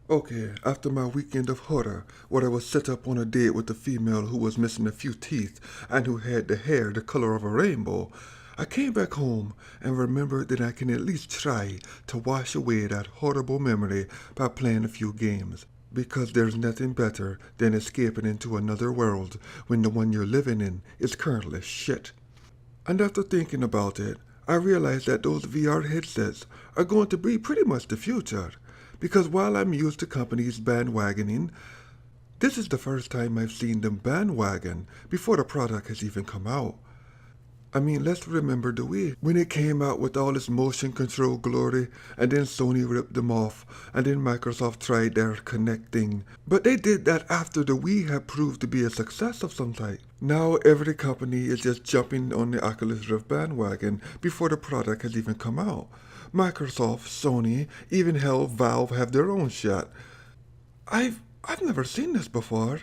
Okay, after my weekend of horror, where I was set up on a date with a female who was missing a few teeth and who had the hair the color of a rainbow, I came back home and remembered that I can at least try to wash away that horrible memory by playing a few games. Because there's nothing better than escaping into another world when the one you're living in is currently shit. And after thinking about it, I realized that those VR headsets are going to be pretty much the future. Because while I'm used to companies bandwagoning, this is the first time I've seen them bandwagon before the product has even come out. I mean, let's remember the Wii. When it came out with all its motion control glory, and then Sony ripped them off, and then Microsoft tried their Kinect thing. But they did that after the Wii had proved to be a success of some type. Now every company is just jumping on the Oculus Rift bandwagon before the product has even come out. Microsoft, Sony, even hell, Valve have their own shot. I've never seen this before.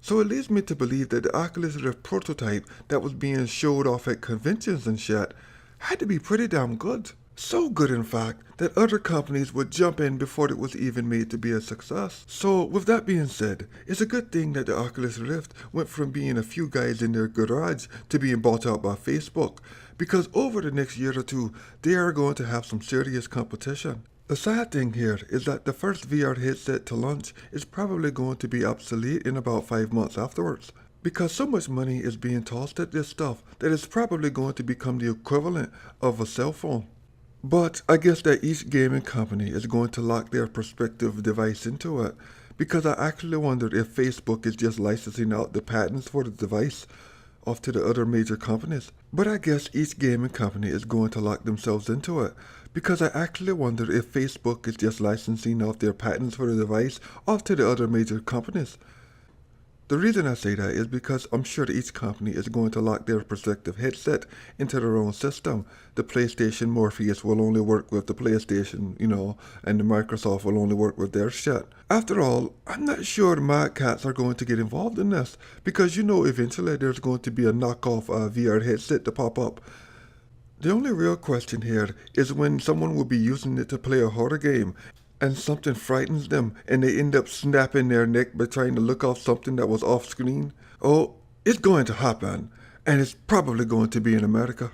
So it leads me to believe that the Oculus Rift prototype that was being showed off at conventions and shit had to be pretty damn good. So good, in fact, that other companies would jump in before it was even made to be a success. So, with that being said, it's a good thing that the Oculus Rift went from being a few guys in their garage to being bought out by Facebook, because over the next year or two, they are going to have some serious competition. The sad thing here is that the first VR headset to launch is probably going to be obsolete in about 5 months afterwards. Because so much money is being tossed at this stuff that it's probably going to become the equivalent of a cell phone. But I guess that each gaming company is going to lock their prospective device into it, because I actually wondered if Facebook is just licensing out the patents for the device off to the other major companies. But I guess each gaming company is going to lock themselves into it, because I actually wonder if Facebook is just licensing out their patents for the device off to the other major companies. The reason I say that is because I'm sure each company is going to lock their prospective headset into their own system. The PlayStation Morpheus will only work with the PlayStation, and the Microsoft will only work with their shit. After all, I'm not sure Mad Cats are going to get involved in this, because eventually there's going to be a knockoff VR headset to pop up. The only real question here is when someone will be using it to play a horror game and something frightens them and they end up snapping their neck by trying to look off something that was off screen. Oh, it's going to happen, and it's probably going to be in America.